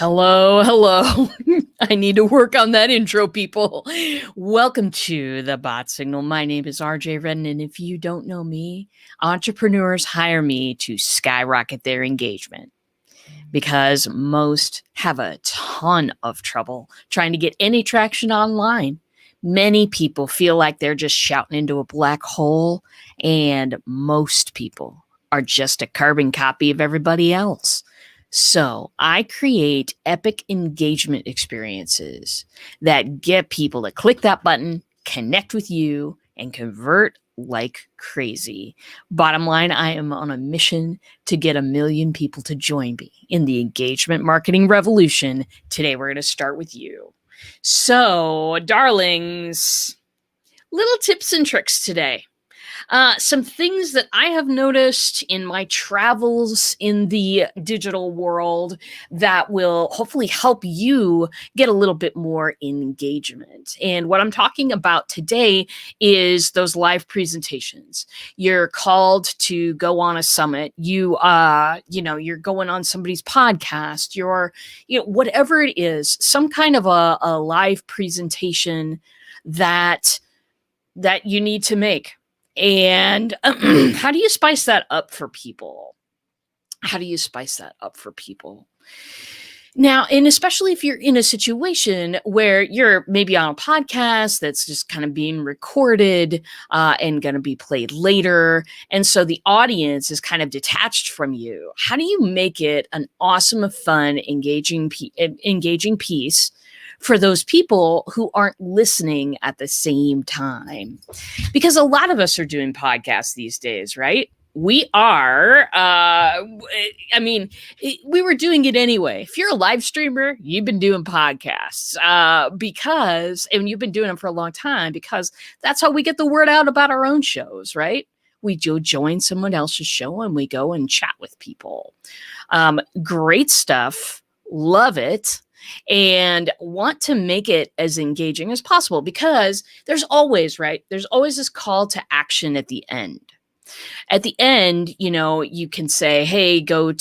Hello, hello. I need to work on that intro, people. Welcome to the Bot Signal. My name is RJ Redden, and if you don't know me, entrepreneurs hire me to skyrocket their engagement because most have a ton of trouble trying to get any traction online. Many people feel like they're just shouting into a black hole, and most people are just a carbon copy of everybody else. So I create epic engagement experiences that get people to click that button, connect with you, and convert like crazy. Bottom line, I am on a mission to get 1 million people to join me in the engagement marketing revolution. Today, we're going to start with you. So, darlings, little tips and tricks today. Some things that I have noticed in my travels in the digital world that will hopefully help you get a little bit more engagement. And what I'm talking about today is those live presentations. You're called to go on a summit. You're going on somebody's podcast. Whatever it is, some kind of a live presentation that you need to make. And how do you spice that up for people? Now, and especially if you're in a situation where you're maybe on a podcast that's just kind of being recorded and going to be played later. And so the audience is kind of detached from you. How do you make it an awesome, fun, engaging piece for those people who aren't listening at the same time? Because a lot of us are doing podcasts these days, right? We are. We were doing it anyway. If you're a live streamer, you've been doing podcasts and you've been doing them for a long time, because that's how we get the word out about our own shows, right? We do join someone else's show and we go and chat with people. Great stuff. Love it. And want to make it as engaging as possible, because there's always this call to action at the end. At the end, you can say, hey, go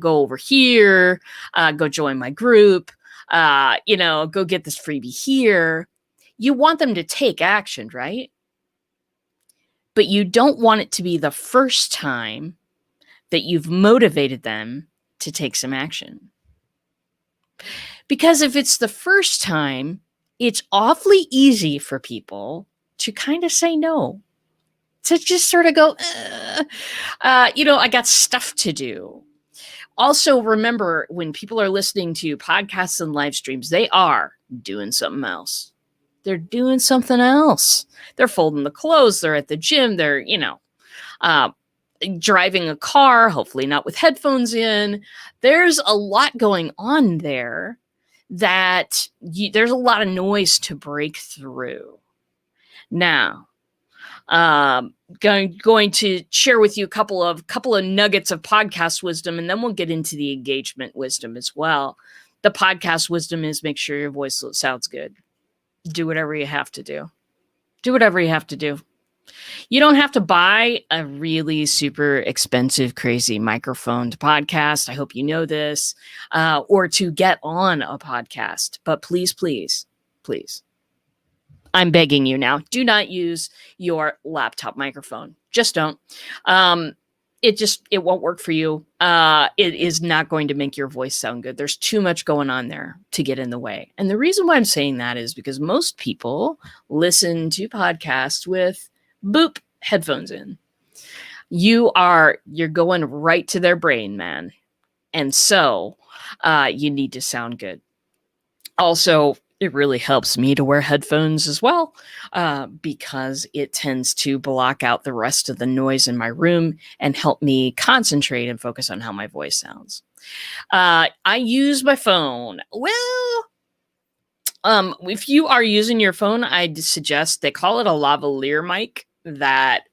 over here, go join my group, go get this freebie here. You want them to take action, right? But you don't want it to be the first time that you've motivated them to take some action. Because if it's the first time, it's awfully easy for people to kind of say no, to just sort of go, I got stuff to do. Also, remember, when people are listening to podcasts and live streams, they are doing something else. They're doing something else. They're folding the clothes. They're at the gym. They're, driving a car, hopefully not with headphones in. There's a lot going on there that there's a lot of noise to break through. Now, going to share with you a couple of nuggets of podcast wisdom, and then we'll get into the engagement wisdom as well. The podcast wisdom is make sure your voice sounds good. Do whatever you have to do. You don't have to buy a really super expensive, crazy microphone to podcast. I hope you know this, or to get on a podcast. But please, please, please, I'm begging you now, do not use your laptop microphone. Just don't. It won't work for you. It is not going to make your voice sound good. There's too much going on there to get in the way. And the reason why I'm saying that is because most people listen to podcasts with headphones in. You're going right to their brain, man. And so you need to sound good. Also, it really helps me to wear headphones as well, because it tends to block out the rest of the noise in my room and help me concentrate and focus on how my voice sounds. I use my phone. Well, if you are using your phone, I'd suggest, they call it a lavalier mic that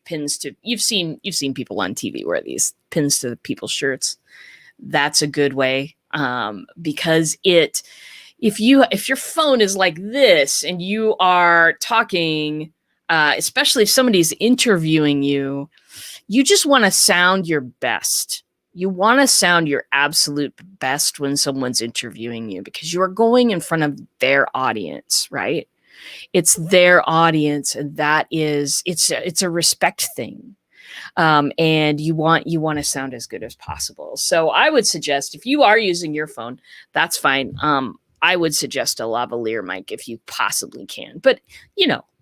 pins to, you've seen people on TV wear these pins to people's shirts. That's a good way, because if your phone is like this and you are talking, especially if somebody's interviewing you, you just want to sound your best. You want to sound your absolute best when someone's interviewing you because you are going in front of their audience, right? It's their audience, and that is it's a respect thing. And you want to sound as good as possible. So I would suggest, if you are using your phone, that's fine. I would suggest a lavalier mic if you possibly can, but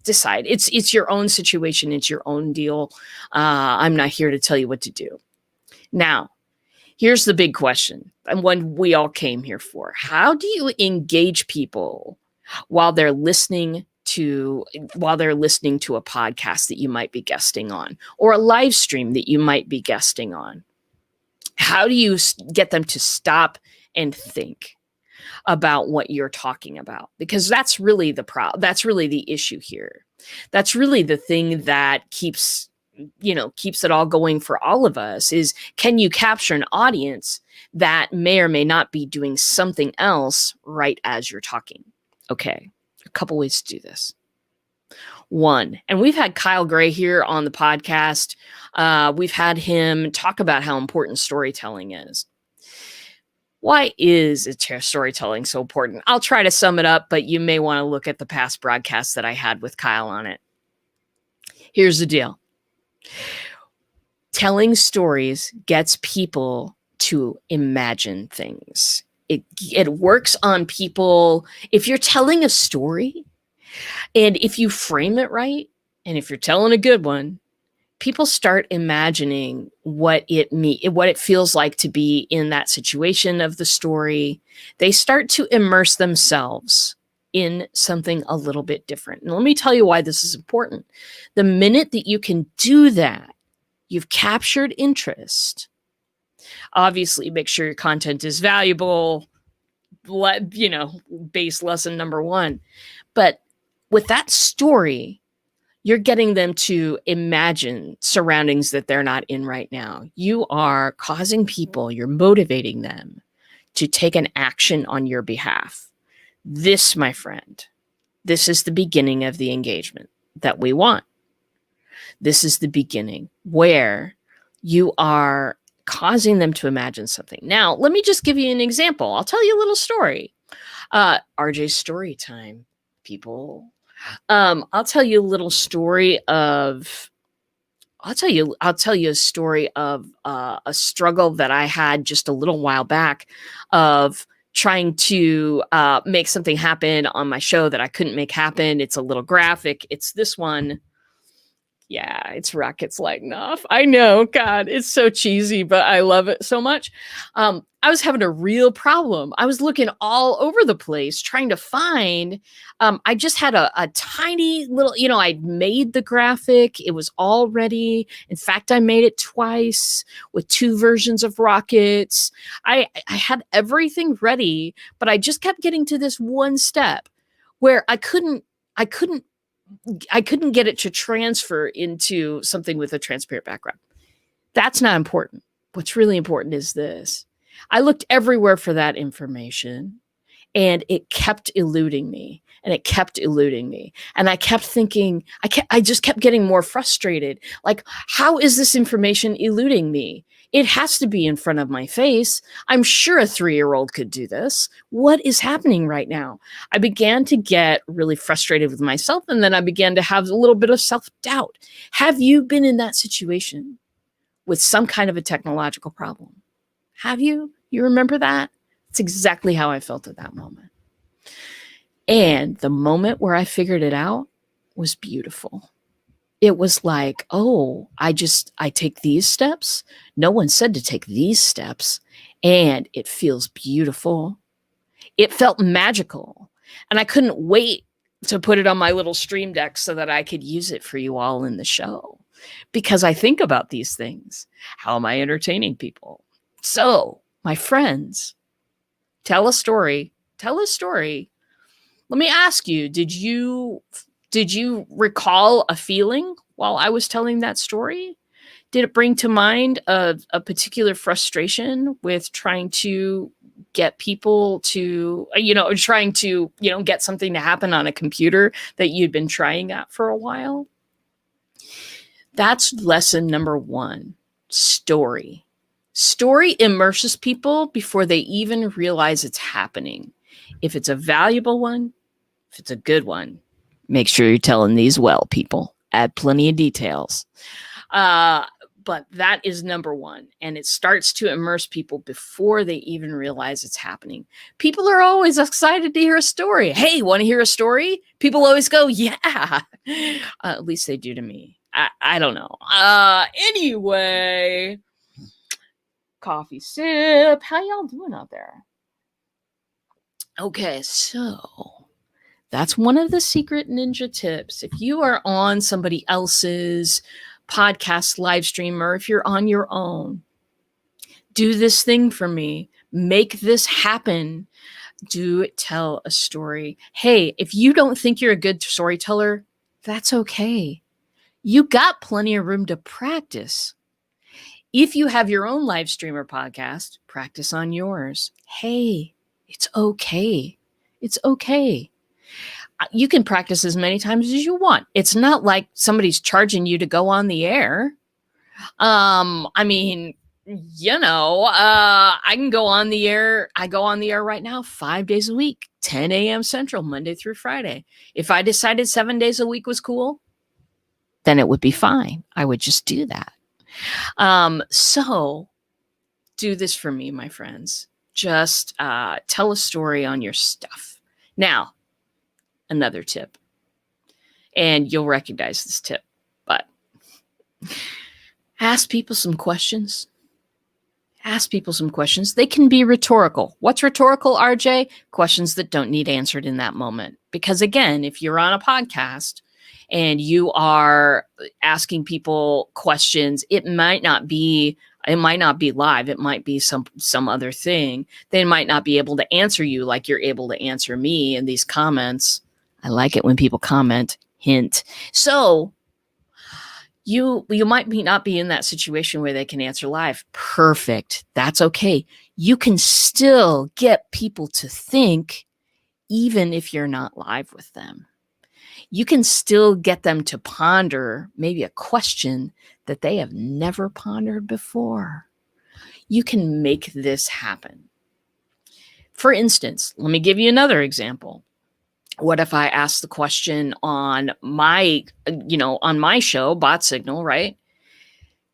decide. It's your own situation. It's your own deal. I'm not here to tell you what to do. Now, here's the big question, and one we all came here for. How do you engage people while they're listening to a podcast that you might be guesting on, or a live stream that you might be guesting on? How do you get them to stop and think about what you're talking about? Because that's really that's really the issue here. That's really the thing that keeps it all going for all of us, is, can you capture an audience that may or may not be doing something else right as you're talking? Okay, a couple ways to do this. One, and we've had Kyle Gray here on the podcast. We've had him talk about how important storytelling is. Why is storytelling so important? I'll try to sum it up, but you may want to look at the past broadcasts that I had with Kyle on it. Here's the deal. Telling stories gets people to imagine things. It works on people. If you're telling a story, and if you frame it right, and if you're telling a good one, people start imagining what it feels like to be in that situation of the story. They start to immerse themselves in something a little bit different. And let me tell you why this is important. The minute that you can do that, you've captured interest. Obviously, make sure your content is valuable, base lesson number one. But with that story, you're getting them to imagine surroundings that they're not in right now. You are causing people, you're motivating them to take an action on your behalf. This, my friend, this is the beginning of the engagement that we want. This is the beginning where you are causing them to imagine something. Now, let me just give you an example. I'll tell you a little story. RJ's story time, people. I'll tell you a little story of. I'll tell you a story of a struggle that I had just a little while back of trying to make something happen on my show that I couldn't make happen. It's a little graphic. It's this one. Yeah, it's rockets lighting off. I know, God, it's so cheesy, but I love it so much. I was having a real problem. I was looking all over the place trying to find. I just had a tiny little, I'd made the graphic. It was all ready. In fact, I made it twice with 2 versions of rockets. I had everything ready, but I just kept getting to this one step where I couldn't get it to transfer into something with a transparent background. That's not important. What's really important is this. I looked everywhere for that information, and it kept eluding me, and it kept eluding me. And I kept thinking, I just kept getting more frustrated. Like, how is this information eluding me? It has to be in front of my face. I'm sure a 3-year-old could do this. What is happening right now? I began to get really frustrated with myself, and then I began to have a little bit of self-doubt. Have you been in that situation with some kind of a technological problem? Have you? You remember that? It's exactly how I felt at that moment. And the moment where I figured it out was beautiful. It was like, oh, I take these steps. No one said to take these steps. And it feels beautiful. It felt magical. And I couldn't wait to put it on my little stream deck so that I could use it for you all in the show. Because I think about these things. How am I entertaining people? So, my friends, tell a story. Tell a story. Let me ask you, did you recall a feeling while I was telling that story? Did it bring to mind a particular frustration with trying to get people to, trying to, get something to happen on a computer that you'd been trying at for a while? That's lesson number 1, story. Story immerses people before they even realize it's happening. If it's a valuable one, if it's a good one, make sure you're telling these well, people. Add plenty of details. But that is number one. And it starts to immerse people before they even realize it's happening. People are always excited to hear a story. Hey, want to hear a story? People always go, yeah. At least they do to me. I don't know. Anyway, coffee sip. How y'all doing out there? Okay, so that's one of the secret ninja tips. If you are on somebody else's podcast live stream, or if you're on your own, do this thing for me. Make this happen. Do tell a story. Hey, if you don't think you're a good storyteller, that's okay. You got plenty of room to practice. If you have your own live stream or podcast, practice on yours. Hey, it's okay. It's okay. You can practice as many times as you want. It's not like somebody's charging you to go on the air. I mean, I can go on the air. I go on the air right now 5 days a week, 10 a.m. Central, Monday through Friday. If I decided 7 days a week was cool, then it would be fine. I would just do that. So do this for me, my friends. Just tell a story on your stuff. Now, another tip, and you'll recognize this tip, but ask people some questions. Ask people some questions. They can be rhetorical. What's rhetorical, RJ? Questions that don't need answered in that moment. Because again, if you're on a podcast and you are asking people questions, it might not be live. It might be some other thing. They might not be able to answer you like you're able to answer me in these comments. I like it when people comment, hint. So you might not be in that situation where they can answer live. Perfect. That's okay. You can still get people to think even if you're not live with them. You can still get them to ponder maybe a question that they have never pondered before. You can make this happen. For instance, let me give you another example. What if I ask the question on my show, Bot Signal, right?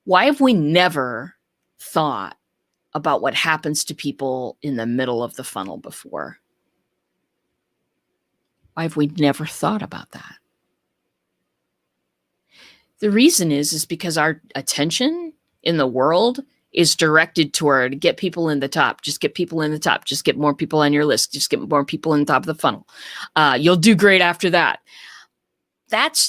Why have we never thought about what happens to people in the middle of the funnel before? Why have we never thought about that? The reason is because our attention in the world is directed toward get people in the top, just get people in the top, just get more people on your list, just get more people in the top of the funnel. You'll do great after that.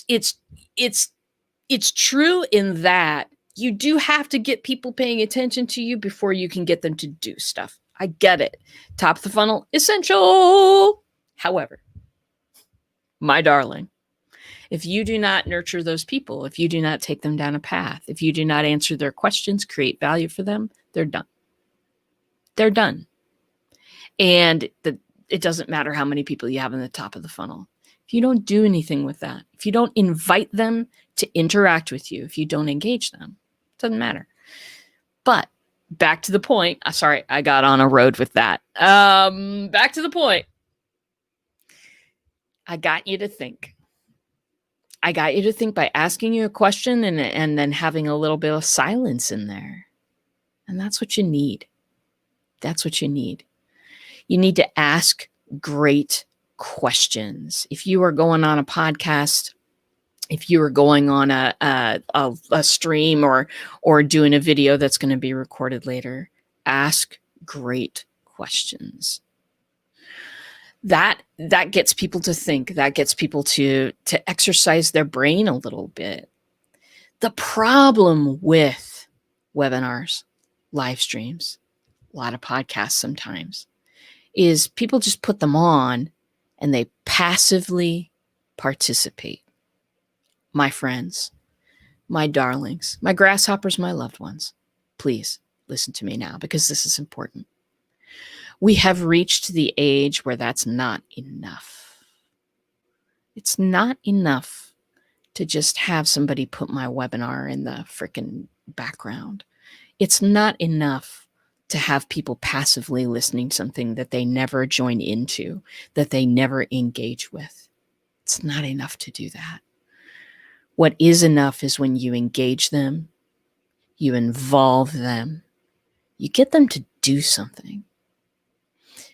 It's true in that you do have to get people paying attention to you before you can get them to do stuff. I get it. Top of the funnel, essential. However, my darling, if you do not nurture those people, if you do not take them down a path, if you do not answer their questions, create value for them, they're done. They're done. And it doesn't matter how many people you have in the top of the funnel. If you don't do anything with that, if you don't invite them to interact with you, if you don't engage them, it doesn't matter. But back to the point. Sorry, I got on a road with that. Back to the point. I got you to think. I got you to think by asking you a question and then having a little bit of silence in there. And that's what you need. That's what you need. You need to ask great questions. If you are going on a podcast, if you are going on a stream or doing a video that's going to be recorded later, ask great questions. That gets people to think, that gets people to exercise their brain a little bit. The problem with webinars, live streams, a lot of podcasts sometimes, is people just put them on and they passively participate. My friends, my darlings, my grasshoppers, my loved ones, please listen to me now because this is important. We have reached the age where that's not enough. It's not enough to just have somebody put my webinar in the freaking background. It's not enough to have people passively listening to something that they never join into, that they never engage with. It's not enough to do that. What is enough is when you engage them, you involve them, you get them to do something.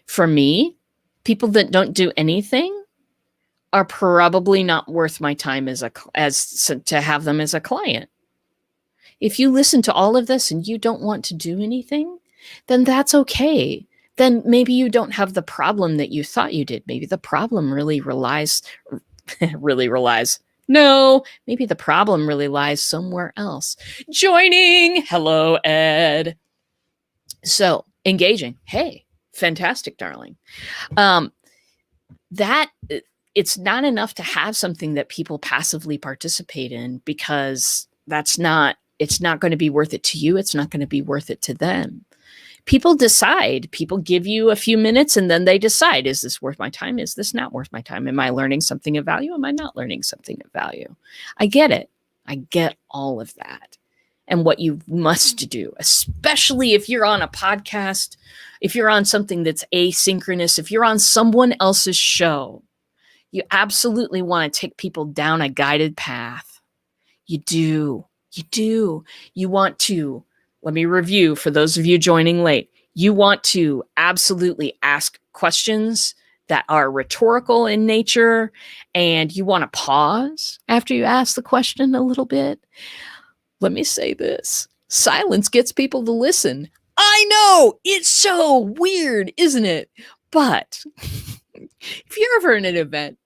For me, people that don't do anything are probably not worth my time as to have them as a client. If you listen to all of this and you don't want to do anything, then that's okay. Then maybe you don't have the problem that you thought you did. Maybe the problem really relies. No, maybe the problem really lies somewhere else. Joining. Hello, Ed. So engaging. Hey, fantastic, darling. That it's not enough to have something that people passively participate in, because it's not going to be worth it to you. It's not going to be worth it to them. People decide. People give you a few minutes and then they decide, is this worth my time? Is this not worth my time? Am I learning something of value? Am I not learning something of value? I get it. I get all of that. And what you must do, especially if you're on a podcast, if you're on something that's asynchronous, if you're on someone else's show, you absolutely want to take people down a guided path. You do. You want to, let me review for those of you joining late. You want to absolutely ask questions that are rhetorical in nature, and you want to pause after you ask the question a little bit. Let me say this. Silence gets people to listen. I know, it's so weird, isn't it? But if you're ever in an event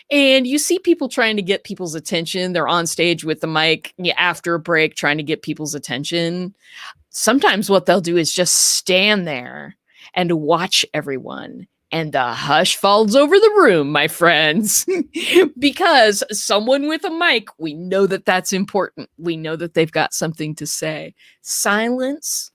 and you see people trying to get people's attention, they're on stage with the mic after a break trying to get people's attention. Sometimes what they'll do is just stand there and watch everyone. And the hush falls over the room, my friends, because someone with a mic, we know that that's important. We know that they've got something to say. Silence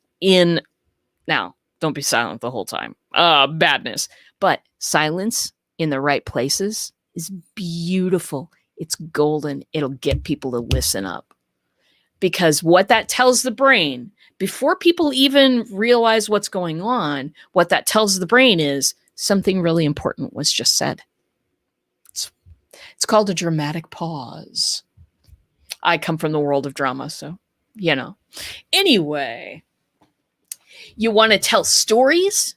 now, don't be silent the whole time. Badness. But silence in the right places is beautiful. It's golden. It'll get people to listen up. Because what that tells the brain, before people even realize what's going on, what that tells the brain is something really important was just said. It's called a dramatic pause. I come from the world of drama, so, Anyway, you want to tell stories.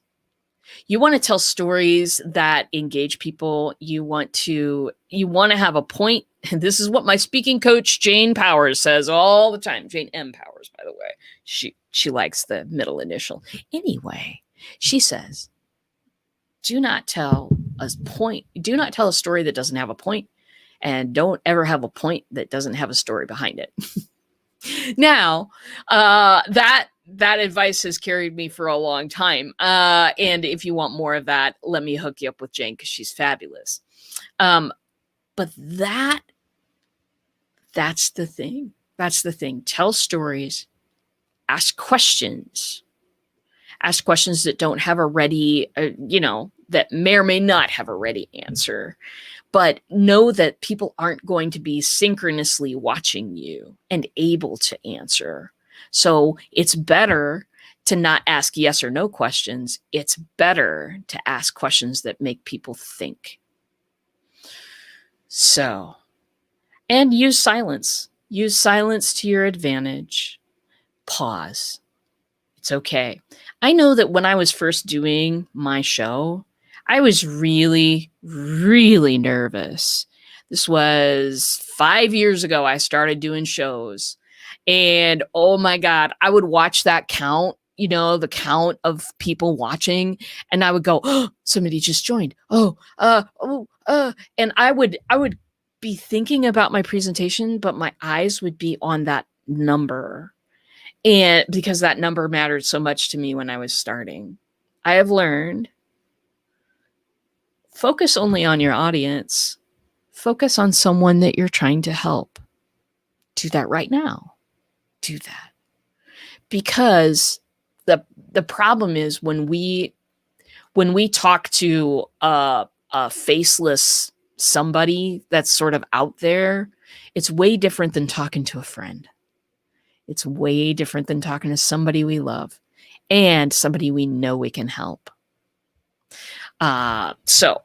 You want to tell stories that engage people. You want to have a point. And this is what my speaking coach, Jane Powers, says all the time. Jane M. Powers, by the way. She likes the middle initial. Anyway, she says, do not tell a story that doesn't have a point, and don't ever have a point that doesn't have a story behind it. Now, that advice has carried me for a long time. And if you want more of that, let me hook you up with Jane, because she's fabulous. But that's the thing. That's the thing. Tell stories. Ask questions. Ask questions that don't have a ready, that may or may not have a ready answer. But know that people aren't going to be synchronously watching you and able to answer. So it's better to not ask yes or no questions. It's better to ask questions that make people think. So, and use silence. Use silence to your advantage. Pause. It's okay. I know that when I was first doing my show, I was really, really nervous. This was 5 years ago. I started doing shows, and oh my God, I would watch that count, the count of people watching, and I would go, oh, somebody just joined. And I would be thinking about my presentation, but my eyes would be on that number. And because that number mattered so much to me when I was starting, I have learned, focus only on your audience. Focus on someone that you're trying to help. Do that right now. Do that. Because the problem is when we talk to a faceless somebody that's sort of out there, it's way different than talking to a friend. It's way different than talking to somebody we love and somebody we know we can help. So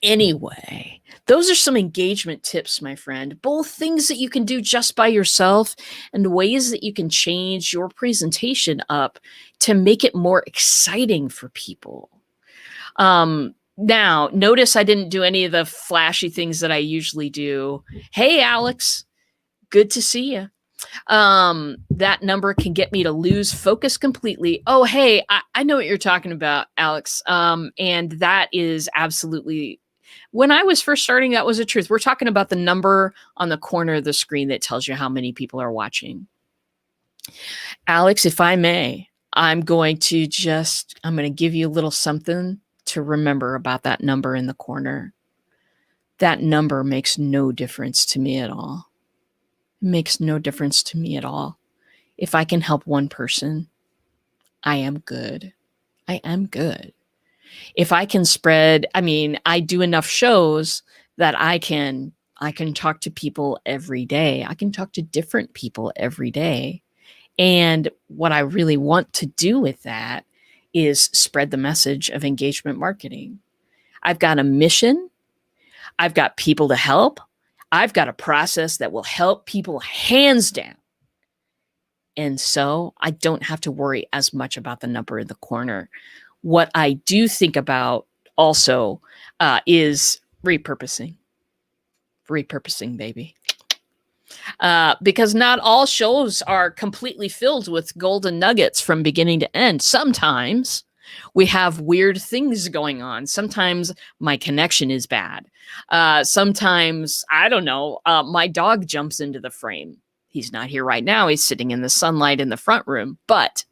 anyway, those are some engagement tips, my friend, both things that you can do just by yourself and ways that you can change your presentation up to make it more exciting for people. Now, notice I didn't do any of the flashy things that I usually do. Hey, Alex, good to see you. That number can get me to lose focus completely. Oh, hey, I know what you're talking about, Alex. And that is absolutely, when I was first starting, that was the truth. We're talking about the number on the corner of the screen that tells you how many people are watching. Alex, if I may, I'm going to give you a little something to remember about that number in the corner. That number makes no difference to me at all. It makes no difference to me at all. If I can help one person, I am good. I am good. If I can spread, I do enough shows that I can talk to people every day. I can talk to different people every day. And what I really want to do with that is spread the message of engagement marketing. I've got a mission. I've got people to help. I've got a process that will help people hands down. And so I don't have to worry as much about the number in the corner. What I do think about also is repurposing. Repurposing, baby. Because not all shows are completely filled with golden nuggets from beginning to end. Sometimes we have weird things going on. Sometimes my connection is bad. Sometimes, I don't know, my dog jumps into the frame. He's not here right now. He's sitting in the sunlight in the front room, but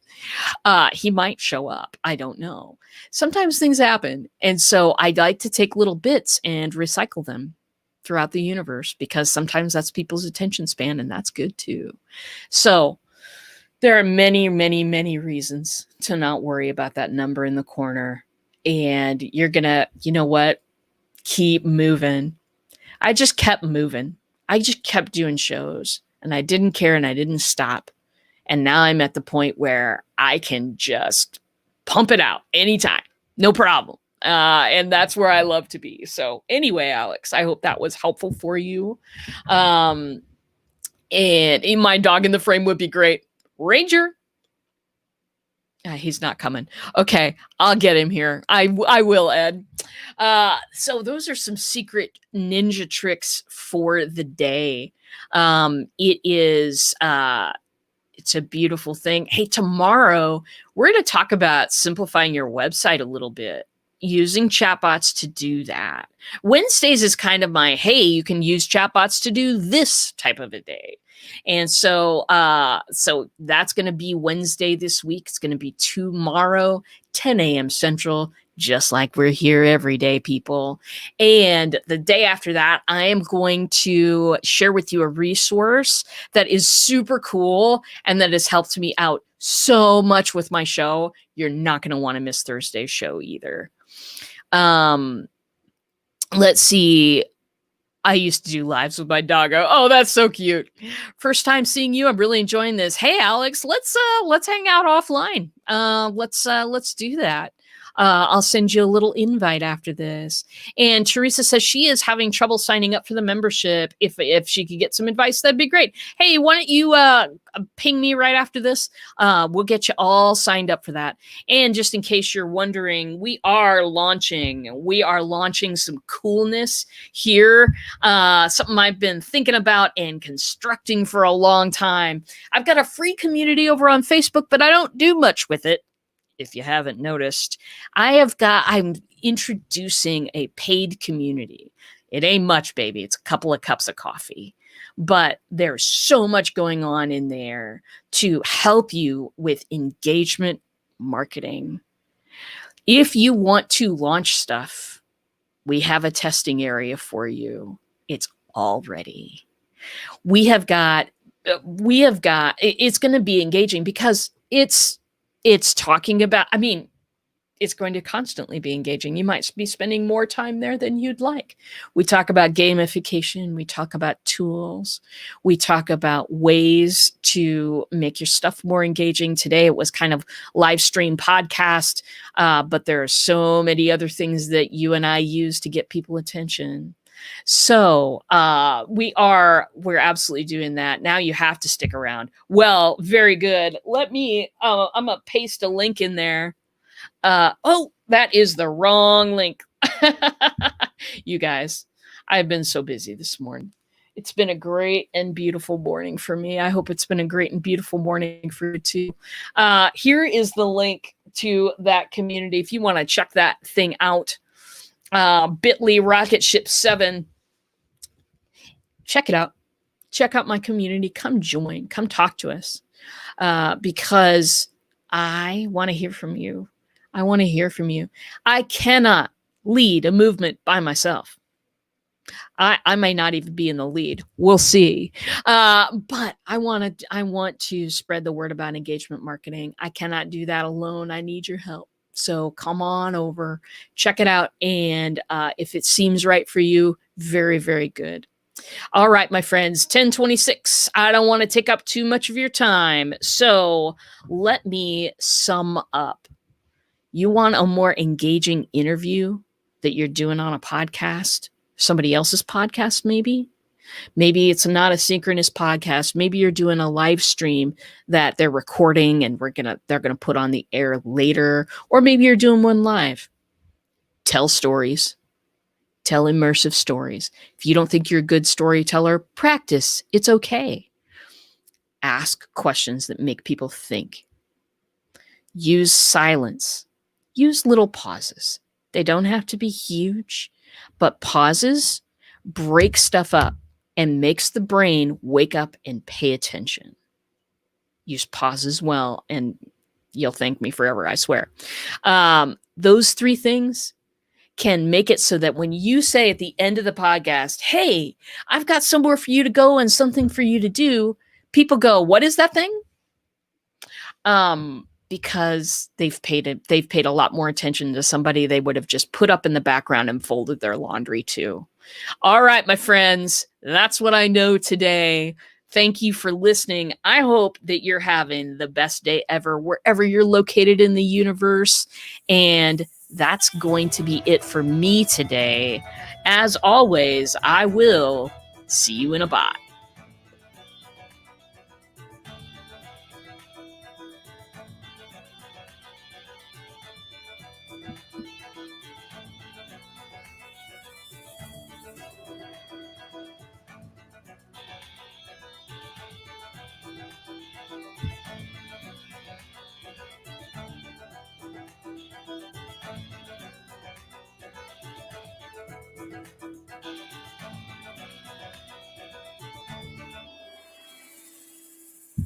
he might show up. I don't know. Sometimes things happen. And so I like to take little bits and recycle them throughout the universe, because sometimes that's people's attention span, and that's good too. So there are many, many, many reasons to not worry about that number in the corner. And you're going to, you know what? Keep moving. I just kept moving. I just kept doing shows, and I didn't care, and I didn't stop. And now I'm at the point where I can just pump it out anytime. No problem. And that's where I love to be. So anyway, Alex, I hope that was helpful for you. And my dog in the frame would be great. Ranger. He's not coming. Okay, I'll get him here. I will, Ed. So those are some secret ninja tricks for the day. It's a beautiful thing. Hey, tomorrow we're going to talk about simplifying your website a little bit, using chatbots to do that. Wednesdays is kind of my, hey, you can use chatbots to do this type of a day. And so that's going to be Wednesday this week. It's going to be tomorrow, 10 a.m. Central, just like we're here every day, people. And the day after that, I am going to share with you a resource that is super cool and that has helped me out so much with my show. You're not going to want to miss Thursday's show either. Let's see. I used to do lives with my doggo. Oh, that's so cute. First time seeing you. I'm really enjoying this. Hey, Alex, let's hang out offline. Let's do that. I'll send you a little invite after this. And Teresa says she is having trouble signing up for the membership. If she could get some advice, that'd be great. Hey, why don't you ping me right after this? We'll get you all signed up for that. And just in case you're wondering, we are launching some coolness here. Something I've been thinking about and constructing for a long time. I've got a free community over on Facebook, but I don't do much with it. If you haven't noticed, I'm introducing a paid community. It ain't much, baby. It's a couple of cups of coffee, but there's so much going on in there to help you with engagement marketing. If you want to launch stuff, we have a testing area for you. It's all ready. It's going to be engaging because it's talking about, it's going to constantly be engaging. You might be spending more time there than you'd like. We talk about gamification. We talk about tools. We talk about ways to make your stuff more engaging. Today, it was kind of live stream podcast, but there are so many other things that you and I use to get people attention. So we're absolutely doing that. Now you have to stick around. Well, very good. I'm going to paste a link in there. Oh, that is the wrong link. You guys, I've been so busy this morning. It's been a great and beautiful morning for me. I hope it's been a great and beautiful morning for you too. Here is the link to that community. If you want to check that thing out, bit.ly rocket ship 7. Check it out. Check out my community. Come join. Come talk to us. Because I want to hear from you. I want to hear from you. I cannot lead a movement by myself. I may not even be in the lead. We'll see. But I want to spread the word about engagement marketing. I cannot do that alone. I need your help. So come on over, check it out. And if it seems right for you, very, very good. All right, my friends, 10:26. I don't want to take up too much of your time. So let me sum up. You want a more engaging interview that you're doing on a podcast, somebody else's podcast, maybe? Maybe it's not a synchronous podcast. Maybe you're doing a live stream that they're recording and they're gonna put on the air later. Or maybe you're doing one live. Tell stories. Tell immersive stories. If you don't think you're a good storyteller, practice. It's okay. Ask questions that make people think. Use silence. Use little pauses. They don't have to be huge, but pauses break stuff up and makes the brain wake up and pay attention. Use pauses well, and you'll thank me forever, I swear. Those 3 things can make it so that when you say at the end of the podcast, hey, I've got somewhere for you to go and something for you to do, people go, what is that thing? Because they've paid a lot more attention to somebody they would have just put up in the background and folded their laundry to. All right, my friends, that's what I know today. Thank you for listening. I hope that you're having the best day ever, wherever you're located in the universe. And that's going to be it for me today. As always, I will see you in a bot.